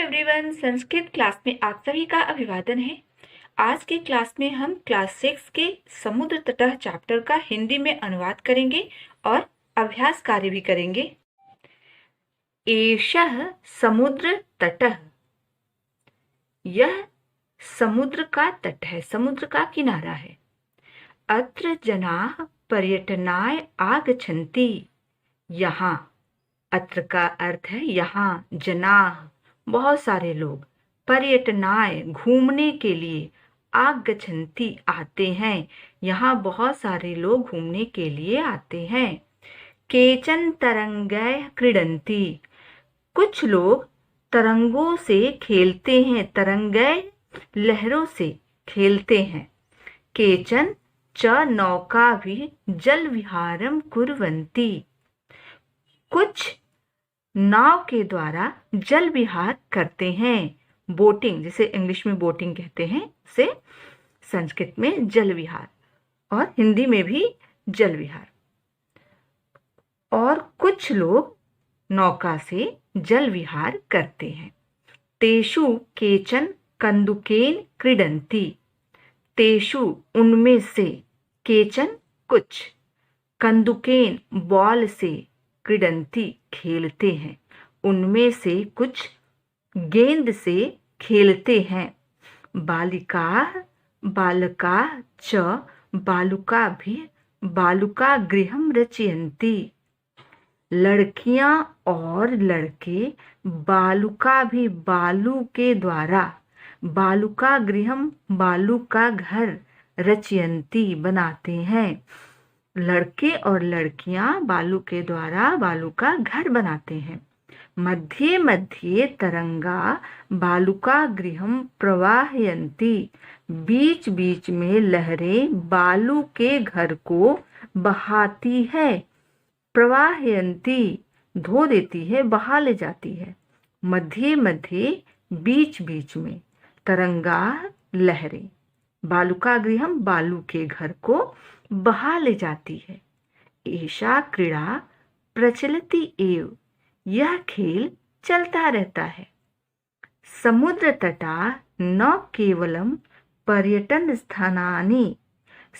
Everyone, Sanskrit class में आप सभी का अभिवादन है। आज के क्लास में हम क्लास 6 के समुद्र तटः चैप्टर का हिंदी में अनुवाद करेंगे और अभ्यास कार्य भी करेंगे। एषः समुद्र तटः, यह समुद्र का तट है, समुद्र का किनारा है। अत्र जनाः पर्यटनाय आगच्छन्ति, यहाँ, अत्र का अर्थ है यहाँ, जनाः बहुत सारे लोग, पर्यटनाय घूमने के लिए, आगच्छन्ति आते हैं, यहाँ बहुत सारे लोग घूमने के लिए आते हैं। केचन तरंगैः क्रीडन्ति, कुछ लोग तरंगों से खेलते हैं, तरंगैः लहरों से खेलते हैं। केचन च नौकाभिः जल विहारं कुर्वन्ति, कुछ नाव के द्वारा जल विहार करते हैं। बोटिंग, जिसे इंग्लिश में बोटिंग कहते हैं, उसे संस्कृत में जल विहार और हिंदी में भी जल विहार। और कुछ लोग नौका से जल विहार करते हैं। तेषु केचन कंदुकेन क्रीडन्ति, तेषु उनमें से, केचन कुछ, कंदुकेन बॉल से, क्रीडन्ति खेलते हैं, उनमें से कुछ गेंद से खेलते हैं। बालिकाः बालकाः च बालुकाभिः बालुकागृहं रचयन्ति, लड़कियां और लड़के बालुका भी, बालू के द्वारा, बालुकागृहं बालू का घर, रचयन्ति बनाते हैं। लड़के और लड़कियां बालू के द्वारा बालू का घर बनाते हैं। मध्ये मध्ये तरंगा बालुकागृहं प्रवाहयन्ति, बीच बीच में लहरें बालू के घर को बहाती है। प्रवाहयन्ति धो देती है, बहा ले जाती है। मध्ये मध्ये बीच बीच में, तरंगा लहरें, बालुकागृहं बालू के घर को बहा ले जाती है। एषा क्रीड़ा प्रचलति एव, यह खेल चलता रहता है। समुद्र तटा न केवलम पर्यटन स्थानानि,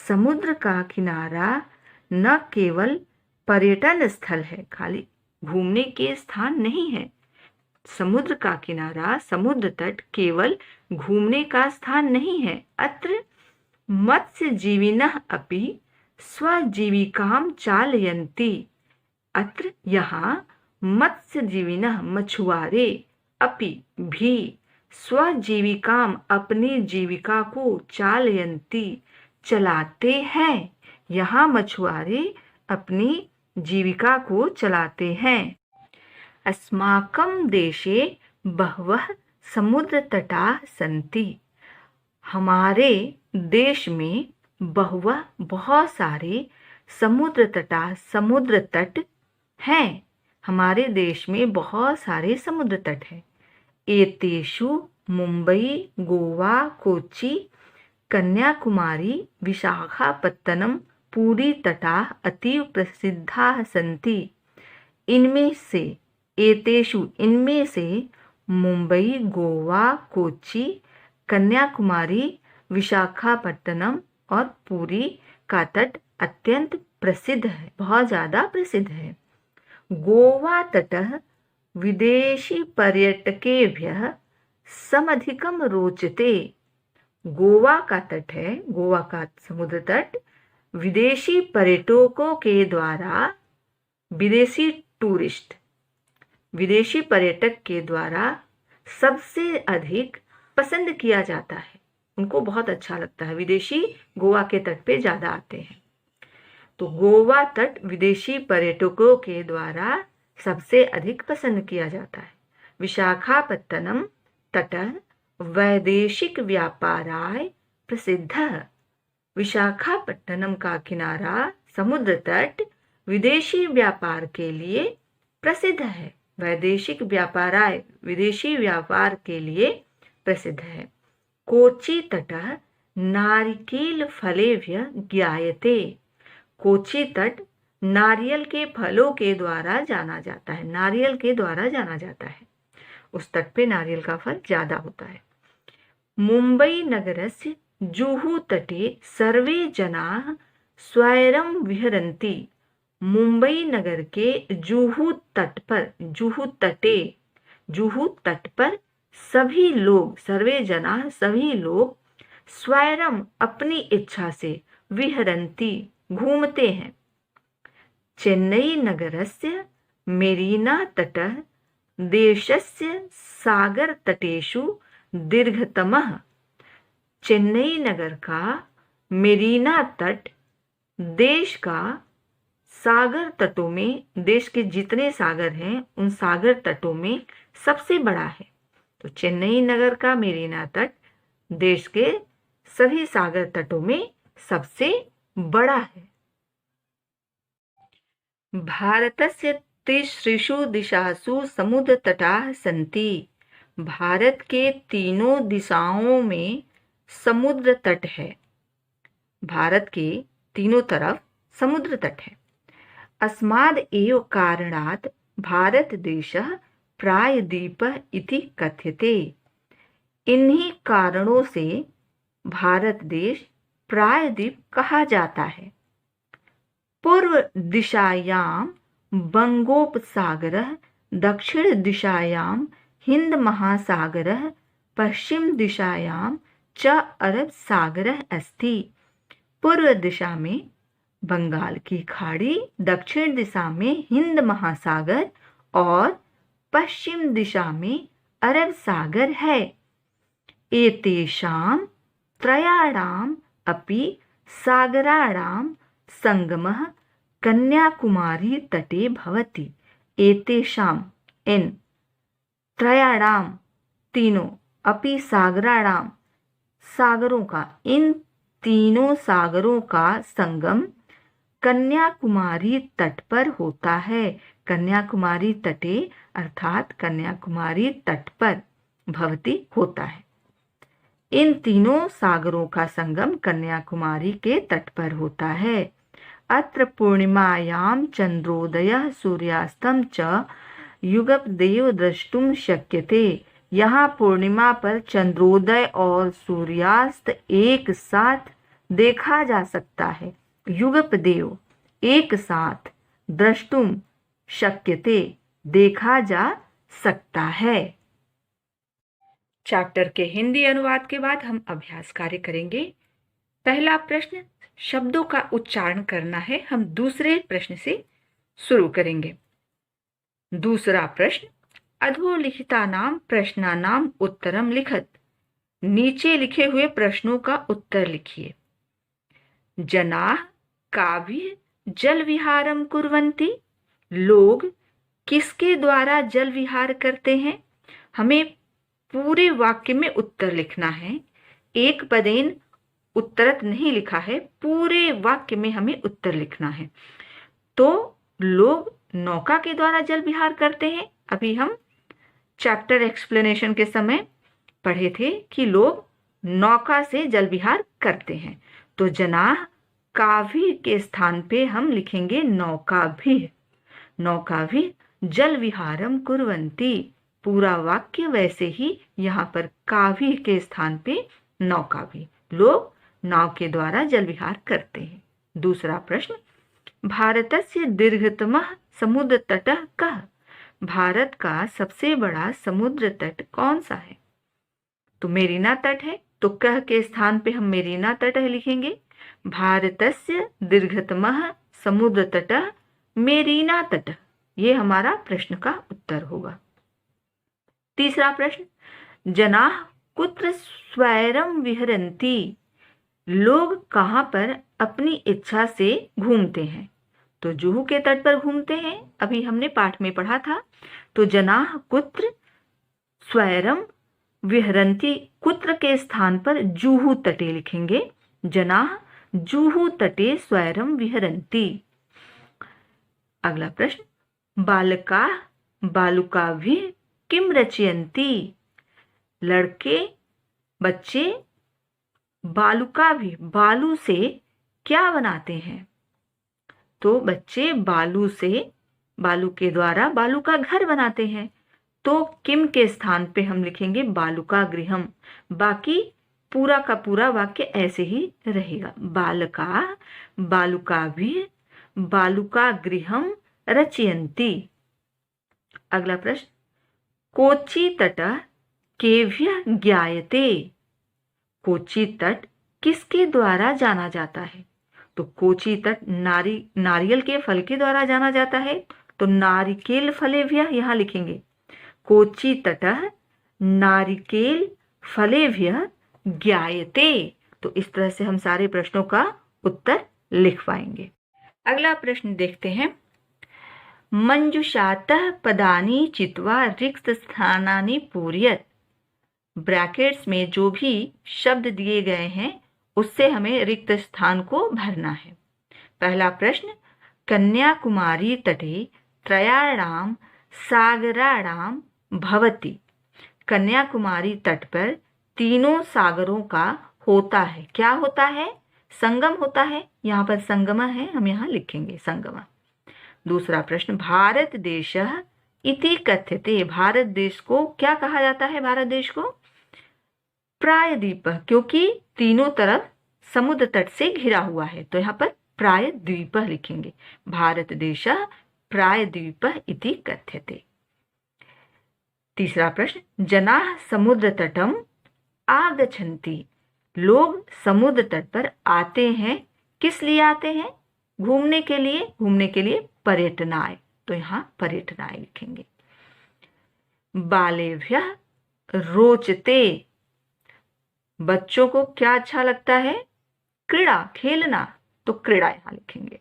समुद्र का किनारा न केवल पर्यटन स्थल है, खाली घूमने के स्थान नहीं है। समुद्र का किनारा, समुद्र तट केवल घूमने का स्थान नहीं है। अत्र मत्स्यजीविनः अपि स्वजीविकां चालयन्ति, अत्र यहाँ मत्स्यजीविनः मछुआरे, अपि भी, स्वजीविकाम अपनी जीविका को, चालयन्ति चलाते हैं, यहाँ मछुआरे अपनी जीविका को चलाते हैं। अस्माकं देशे बहवः समुद्र तटाः सन्ति, हमारे देश में बहुवह बहुत सारे समुद्र तटा, समुद्र तट हैं। हमारे देश में बहुत सारे समुद्र तट हैं। एतेषु मुंबई, गोवा, कोच्चि, कन्याकुमारी, विशाखापत्तनम, पूरी तटाः अतीव प्रसिद्धाः सन्ति, इनमें से, एतेषु इनमें से, मुंबई, गोवा, कोच्चि, कन्याकुमारी, विशाखापट्टनम और पुरी का तट अत्यंत प्रसिद्ध है, बहुत ज़्यादा प्रसिद्ध है। गोवा तटः विदेशी पर्यटकेभ्यः समधिकम रोचते, गोवा का तट है, गोवा का समुद्र तट विदेशी पर्यटकों के द्वारा, विदेशी टूरिस्ट, विदेशी पर्यटक के द्वारा सबसे अधिक पसंद किया जाता है, उनको बहुत अच्छा लगता है। विदेशी गोवा के तट पे ज़्यादा आते हैं, तो गोवा तट विदेशी पर्यटकों के द्वारा सबसे अधिक पसंद किया जाता है। विशाखापत्तनम तटः वैदेशिक व्यापाराय प्रसिद्धः, विशाखापट्टनम का किनारा, समुद्र तट विदेशी व्यापार के लिए प्रसिद्ध है। वैदेशिक व्यापाराय, विदेशी व्यापार के लिए प्रसिद्ध है। कोच्चि तटः नारिकेल फलेभ्यः ज्ञायते, कोच्चि तट नारियल के फलों के द्वारा जाना जाता है, नारियल के द्वारा जाना जाता है। उस तट पे नारियल का फल ज्यादा होता है। मुंबई नगरस्य जुहू तटे सर्वे जनाः स्वैरं विहरन्ति। मुंबई नगर के जुहू तट पर सभी लोग, सर्वे जना सभी लोग, स्वैरम अपनी इच्छा से, विहरन्ति घूमते हैं। चेन्नई नगरस्य मेरीना तटः देशस्य सागर तटेषु दीर्घतमः। चेन्नई नगर का मेरीना तट देश का सागर तटों में, देश के जितने सागर हैं उन सागर तटों में सबसे बड़ा है। तो चेन्नई नगर का मेरीना तट देश के सभी सागर तटों में सबसे बड़ा है। भारतस्य तिसृषु दिशासु समुद्र तटाः सन्ति। भारत के तीनों दिशाओं में समुद्र तट है। भारत के तीनों तरफ समुद्र तट है। अस्माद् एव कारणात् भारत देशः प्रायद्वीपः इति कथ्यते। इन्हीं कारणों से भारत देश प्रायद्वीप कहा जाता है। पूर्व दिशायां बंगोपसागरः, दक्षिण दिशायां हिंद महासागरः, पश्चिम दिशायां च अरब सागरः अस्ति। पूर्व दिशा में बंगाल की खाड़ी, दक्षिण दिशा में हिंद महासागर और पश्चिम दिशा में अरब सागर है। एतेषां त्रयाणाम् अपि सागराणां संगमः कन्याकुमारी तटे भवति। एतेषां इन त्रयाणां तीनों, अपि सागराणां सागरों का, इन तीनों सागरों का संगम कन्याकुमारी तट पर होता है। कन्याकुमारी तटे अर्थात कन्याकुमारी तट पर भवति होता है। इन तीनों सागरों का संगम कन्याकुमारी के तट पर होता है। अत्र पूर्णिमायां चंद्रोदयः सूर्यास्तं च युगपदेव द्रष्टुम शक्यते। यहाँ पूर्णिमा पर चंद्रोदय और सूर्यास्त एक साथ देखा जा सकता है। युगपदेव एक साथ, द्रष्टुम शक्यते देखा जा सकता है। चैप्टर के हिंदी अनुवाद के बाद हम अभ्यास कार्य करेंगे। पहला प्रश्न, शब्दों का उच्चारण करना है। हम दूसरे प्रश्न से शुरू करेंगे। दूसरा प्रश्न, अधोलिखितानां प्रश्नानां उत्तरम लिखत। नीचे लिखे हुए प्रश्नों का उत्तर लिखिए। जनाः काभिः जल विहारं कुर्वन्ति। लोग किसके द्वारा जल विहार करते हैं। हमें पूरे वाक्य में उत्तर लिखना है। एक पदेन उत्तरत नहीं लिखा है, पूरे वाक्य में हमें उत्तर लिखना है। तो लोग नौका के द्वारा जल विहार करते हैं। अभी हम चैप्टर एक्सप्लेनेशन के समय पढ़े थे कि लोग नौका से जल विहार करते हैं। तो जनाः काभिः के स्थान पे हम लिखेंगे नौकाभिः। नौकाभिः जल विहारम कुर्वन्ति। पूरा वाक्य वैसे ही यहाँ पर काभिः के स्थान पे नौकाभिः, लोग नाव के द्वारा जल विहार करते हैं। दूसरा प्रश्न, भारतस्य दीर्घतमः समुद्र तटः कः। भारत का सबसे बड़ा समुद्र तट कौन सा है। तो मेरीना तट है, तो कह के स्थान पे हम मेरीना तट लिखेंगे। भारतस्य दीर्घतमः समुद्र तटः मेरीना तटः, ये हमारा प्रश्न का उत्तर होगा। तीसरा प्रश्न, जनाः कुत्र स्वैरं विहरन्ति। लोग कहाँ पर अपनी इच्छा से घूमते हैं। तो जुहू के तट पर घूमते हैं, अभी हमने पाठ में पढ़ा था। तो जनाः कुत्र स्वैरं विहरन्ति, कुत्र के स्थान पर जुहू तटे लिखेंगे। जनाः जुहू तटे स्वैरं विहरन्ति। अगला प्रश्न, बालकाः बालुकाभिः किम रचयन्ति। लड़के बच्चे बालुकाभिः बालू से क्या बनाते हैं। तो बच्चे बालू से, बालू के द्वारा बालू का घर बनाते हैं। तो किम के स्थान पे हम लिखेंगे बालुका गृहम। बाकी पूरा का पूरा वाक्य ऐसे ही रहेगा। बालका बालुकाभिः बालुका गृहम रचयन्ति। अगला प्रश्न, कोची तटः केभ्यः ज्ञायते। कोची तट किसके द्वारा जाना जाता है? तो कोची तट नारियल के फल के द्वारा जाना जाता है, तो नारिकेल फलेभ्यः यहाँ लिखेंगे। कोची तटः नारिकेल फलेभ्यः ज्ञायते। तो इस तरह से हम सारे प्रश्नों का उत्तर लिख पाएंगे। अगला प्रश्न देखते हैं। मंजुषातः पदानि चित्वा रिक्त स्थानानि पूरयत। ब्रैकेट्स में जो भी शब्द दिए गए हैं उससे हमें रिक्त स्थान को भरना है। पहला प्रश्न, कन्याकुमारी तटे त्रयाणाम सागराणाम भवति। कन्याकुमारी तट पर तीनों सागरों का होता है। क्या होता है? संगम होता है। यहाँ पर संगम है, हम यहाँ लिखेंगे संगम। दूसरा प्रश्न, भारत देशः इति कथ्यते। भारत देश को क्या कहा जाता है? भारत देश को प्रायद्वीपः, क्योंकि तीनों तरफ समुद्र तट से घिरा हुआ है, तो यहाँ पर प्रायद्वीपः लिखेंगे। भारत देशः प्रायद्वीपः इति कथ्यते। तीसरा प्रश्न, जनाः समुद्र तटम आगच्छन्ति। लोग समुद्र तट पर आते हैं। किस लिए आते हैं? घूमने के लिए। घूमने के लिए पर्यटनाय, तो यहाँ पर्यटनाय लिखेंगे। बालेभ्यः रोचते। बच्चों को क्या अच्छा लगता है? क्रीड़ा, खेलना, तो क्रीड़ा यहाँ लिखेंगे।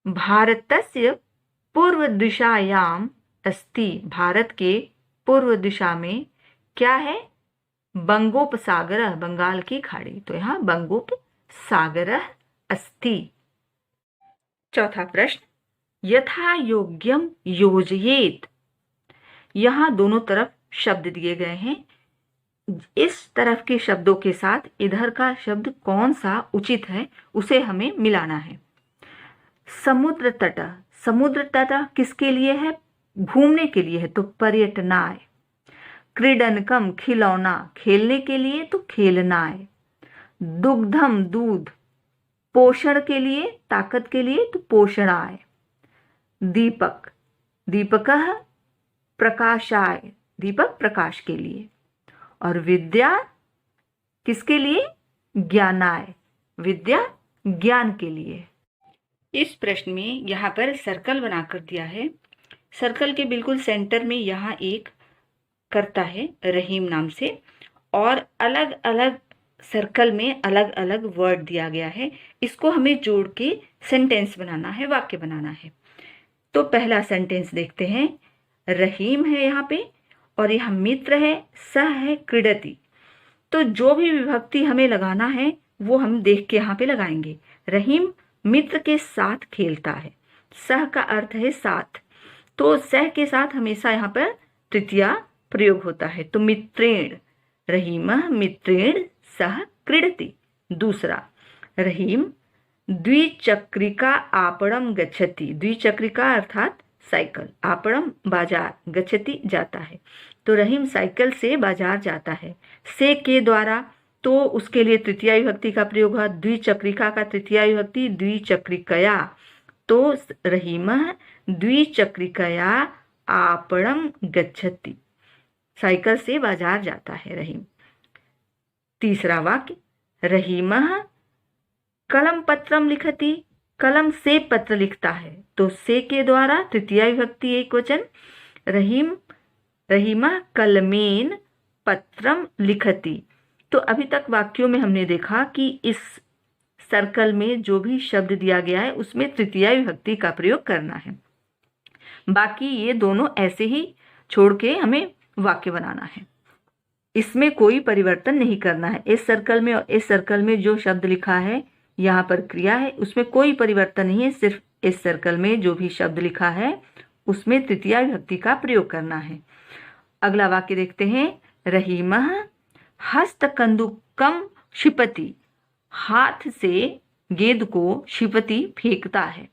भारतस्य पूर्व दिशायाम अस्ति। भारत के पूर्व दिशा में क्या है? बंगोपसागरः, बंगाल की खाड़ी, तो यहाँ बंगोपसागरः अस्ति। चौथा प्रश्न, यथा योग्यम योजयेत। यहाँ दोनों तरफ शब्द दिए गए हैं। इस तरफ के शब्दों के साथ इधर का शब्द कौन सा उचित है उसे हमें मिलाना है। समुद्र तट, समुद्र तट किसके लिए है? घूमने के लिए है, तो पर्यटनाय। क्रीडनकम, खिलौना, खेलने के लिए, तो खेलनाय। दुग्धम, दूध, पोषण के लिए, ताकत के लिए, तो पोषणाय। दीपक, दीपकः प्रकाशाय, दीपक प्रकाश के लिए। और विद्या किसके लिए? ज्ञानाय, विद्या ज्ञान के लिए। इस प्रश्न में यहाँ पर सर्कल बनाकर दिया है। सर्कल के बिल्कुल सेंटर में यहाँ एक करता है रहीम नाम से, और अलग अलग सर्कल में अलग अलग वर्ड दिया गया है। इसको हमें जोड़ के सेंटेंस बनाना है, वाक्य बनाना है। तो पहला सेंटेंस देखते हैं। रहीम है यहाँ पे, और यहाँ मित्र है, सह है, क्रीडति। तो जो भी विभक्ति हमें लगाना है वो हम देख के यहाँ पे लगाएंगे। रहीम मित्र के साथ खेलता है। सह का अर्थ है साथ, तो सह के साथ हमेशा यहाँ पर तृतीया प्रयोग होता है, तो मित्रेण। रहीमः मित्रेण सह क्रीडति। दूसरा, रहीम द्विचक्रिका आपणम गच्छति। द्विचक्रिका अर्थात साइकिल, आपणम बाजार, गच्छति जाता है, तो रहीम साइकिल से बाजार जाता है। से के द्वारा, तो उसके लिए तृतीया विभक्ति का प्रयोग हुआ। द्विचक्रिका का तृतीया विभक्ति द्विचक्रिकया, तो रहीमः द्विचक्रिकया आपणम गच्छति, साइकिल से बाजार जाता है रहीम। तीसरा वाक्य, रहीमः कलम पत्रम लिखति। कलम से पत्र लिखता है, तो से के द्वारा तृतीया विभक्ति एक वचन। रहीमः कलमेन पत्रम लिखति। तो अभी तक वाक्यों में हमने देखा कि इस सर्कल में जो भी शब्द दिया गया है उसमें तृतीया विभक्ति का प्रयोग करना है। बाकी ये दोनों ऐसे ही छोड़ के हमें वाक्य बनाना है, इसमें कोई परिवर्तन नहीं करना है। इस सर्कल में और इस सर्कल में जो शब्द लिखा है यहाँ पर क्रिया है, उसमें कोई परिवर्तन नहीं है। सिर्फ इस सर्कल में जो भी शब्द लिखा है उसमें तृतीया विभक्ति का प्रयोग करना है। अगला वाक्य देखते हैं। रहीमः हस्तकंदुकम क्षिपति। हाथ से गेंद को क्षिपति फेंकता है,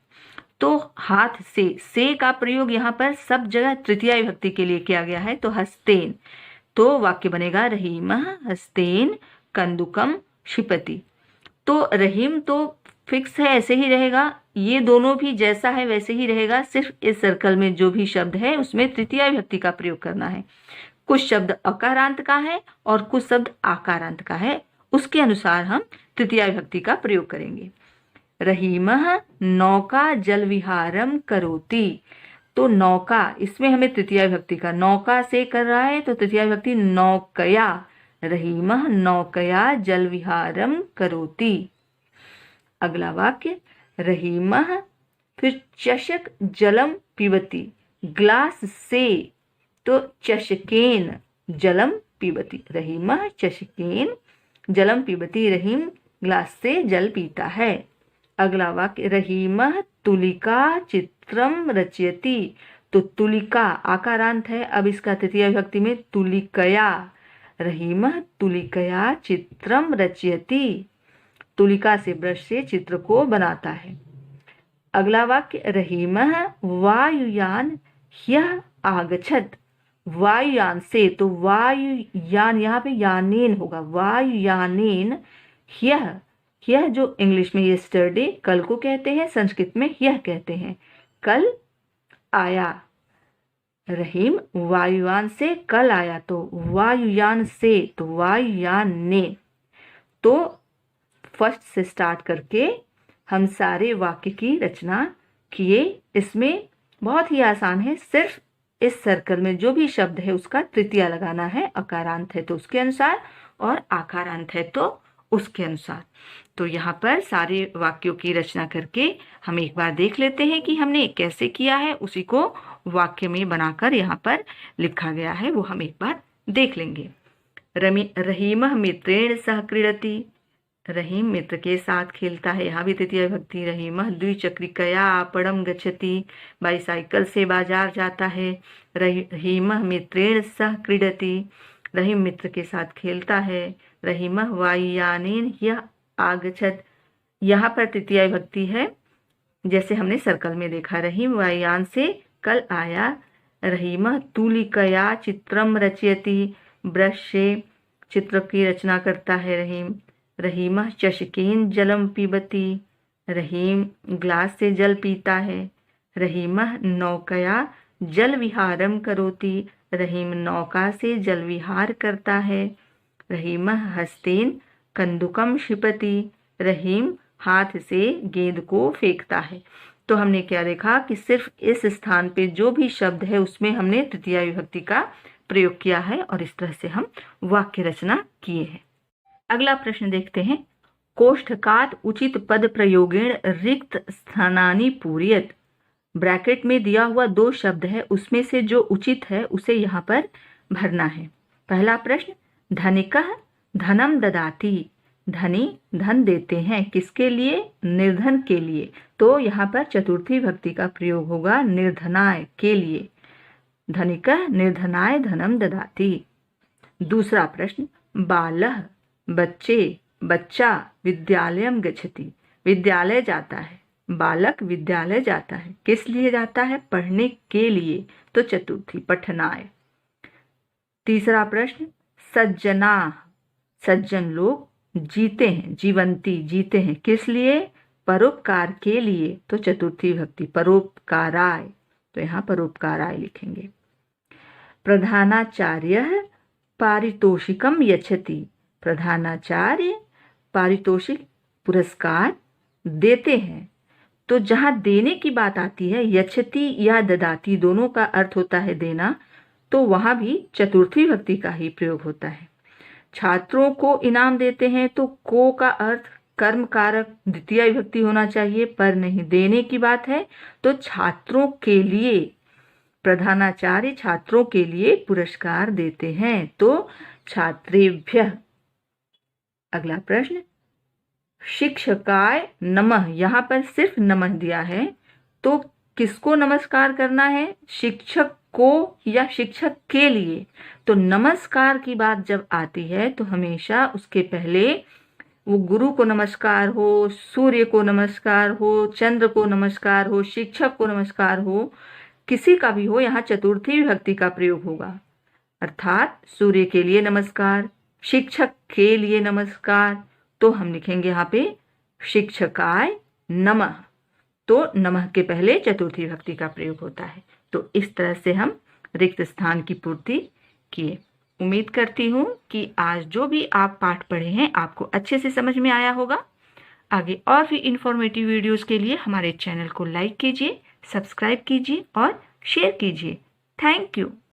तो हाथ से का प्रयोग यहाँ पर सब जगह तृतीया विभक्ति के लिए किया गया है। तो हस्तेन, तो वाक्य बनेगा रहीमः हस्तेन कंदुकम क्षिपति। तो रहीम तो फिक्स है, ऐसे ही रहेगा, ये दोनों भी जैसा है वैसे ही रहेगा, सिर्फ इस सर्कल में जो भी शब्द है उसमें तृतीया विभक्ति का प्रयोग करना है। कुछ शब्द अकारांत का है और कुछ शब्द आकारांत का है, उसके अनुसार हम तृतीया विभक्ति का प्रयोग करेंगे। रहीमः नौका जल विहारम करोति, तो नौका, इसमें हमें तृतीया विभक्ति का, नौका से कर रहा है तो तृतीया विभक्ति नौकया, रहीमः नौकया जल विहारम करोति। अगला वाक्य रहीमः, फिर चषक जलम पिबति, ग्लास से, तो चषकेन जलम पिबति, रहीमः चषकेन जलम पिबति, रहीम ग्लास से जल पीता है। अगला वाक्य रहीमः तुलिका चित्रम रचयति, तो तुलिका आकारांत है, अब इसका तृतीया विभक्ति में तुलिकया, रहीमः तुलिकया चित्रम रचयति, तुलिका से ब्रश से चित्र को बनाता है। अगला वाक्य रहीमः वायुयान ह्यः आगच्छत्, वायुयान से, तो वायुयान यहाँ पे यानेन होगा, वायुयानेन ह्यः, ह्यः जो इंग्लिश में यस्टरडे कल को कहते हैं, संस्कृत में ह्यः कहते हैं, कल आया। रहीम वायुयान से कल आया, तो वायुयान से, तो वायुयान ने। तो फर्स्ट से स्टार्ट करके हम सारे वाक्य की रचना किए। इसमें बहुत ही आसान है, सिर्फ इस सर्कल में जो भी शब्द है उसका तृतीया लगाना है, अकारांत है तो उसके अनुसार और आकारांत है तो उसके अनुसार। तो यहाँ पर सारे वाक्यों की रचना करके हम एक बार देख लेते हैं कि हमने कैसे किया है, उसी को वाक्य में बनाकर यहाँ पर लिखा गया है, वो हम एक बार देख लेंगे। रहीमः मित्रेण सह क्रीडति, रहीम मित्र के साथ खेलता है, यहाँ भी तृतीया विभक्ति। रहीमः द्विचक्रिकया आपणम गच्छति, बाईसाइकिल से बाजार जाता है। रहीमः मित्रेण सह क्रीडति, रहीम मित्र के साथ खेलता है। रहीमः वायुयानेन ह्यः आगच्छत्, यहाँ पर तृतीया विभक्ति है, जैसे हमने सर्कल में देखा, रहीम वायुयान से कल आया। रहीमः तुलिकया चित्रम रचयति, ब्रश से चित्र की रचना करता है रहीम। रहीमः चषकेन जलम पिबति, रहीम ग्लास से जल पीता है। रहीमः नौकया जल विहारम करोति, रहीम नौका से जल विहार करता है। रहीमः हस्तेन कंदुकम क्षिपति, रहीम हाथ से गेंद को फेंकता है। तो हमने क्या देखा कि सिर्फ इस स्थान पे जो भी शब्द है उसमें हमने तृतीया विभक्ति का प्रयोग किया है और इस तरह से हम वाक्य रचना किए हैं। अगला प्रश्न देखते हैं। कोष्ठकात् उचित पद प्रयोगेण रिक्त स्थानानि पूरयेत्, ब्रैकेट में दिया हुआ दो शब्द है, उसमें से जो उचित है उसे यहाँ पर भरना है। पहला प्रश्न धनिकः धनम ददाति, धनी धन देते हैं, किसके लिए? निर्धन के लिए। तो यहाँ पर चतुर्थी विभक्ति का प्रयोग होगा निर्धनाय के लिए, धनिकः निर्धनाय धनम ददाति। दूसरा प्रश्न बालः बच्चे, बच्चा विद्यालयम गच्छति, विद्यालय जाता है, बालक विद्यालय जाता है, किस लिए जाता है? पढ़ने के लिए, तो चतुर्थी पठनाय। तीसरा प्रश्न सज्जना, सज्जन लोग जीते हैं, जीवंती जीते हैं, किस लिए? परोपकार के लिए, तो चतुर्थी विभक्ति परोपकाराय, तो यहाँ परोपकाराय लिखेंगे। प्रधानाचार्यः पारितोषिकम यच्छति, प्रधानाचार्य पारितोषिक पुरस्कार देते हैं। तो जहाँ देने की बात आती है, यच्छति या ददाति दोनों का अर्थ होता है देना, तो वहाँ भी चतुर्थी विभक्ति का ही प्रयोग होता है। छात्रों को इनाम देते हैं, तो को का अर्थ कर्म कारक द्वितीय विभक्ति होना चाहिए, पर नहीं, देने की बात है तो छात्रों के लिए, प्रधानाचार्य छात्रों के लिए पुरस्कार देते हैं, तो छात्रेभ्यः। अगला प्रश्न शिक्षकाय नमः, यहाँ पर सिर्फ नमः दिया है, तो किसको नमस्कार करना है? शिक्षक को या शिक्षक के लिए। तो नमस्कार की बात जब आती है तो हमेशा उसके पहले वो गुरु को नमस्कार हो, सूर्य को नमस्कार हो, चंद्र को नमस्कार हो, शिक्षक को नमस्कार हो, किसी का भी हो, यहाँ चतुर्थी विभक्ति का प्रयोग होगा। अर्थात सूर्य के लिए नमस्कार, शिक्षक के लिए नमस्कार, तो हम लिखेंगे यहाँ पे शिक्षकाय नमः। तो नमः के पहले चतुर्थी विभक्ति का प्रयोग होता है। तो इस तरह से हम रिक्त स्थान की पूर्ति किए। उम्मीद करती हूँ कि आज जो भी आप पाठ पढ़े हैं आपको अच्छे से समझ में आया होगा। आगे और भी इंफॉर्मेटिव वीडियोस के लिए हमारे चैनल को लाइक कीजिए, सब्सक्राइब कीजिए और शेयर कीजिए। Thank you.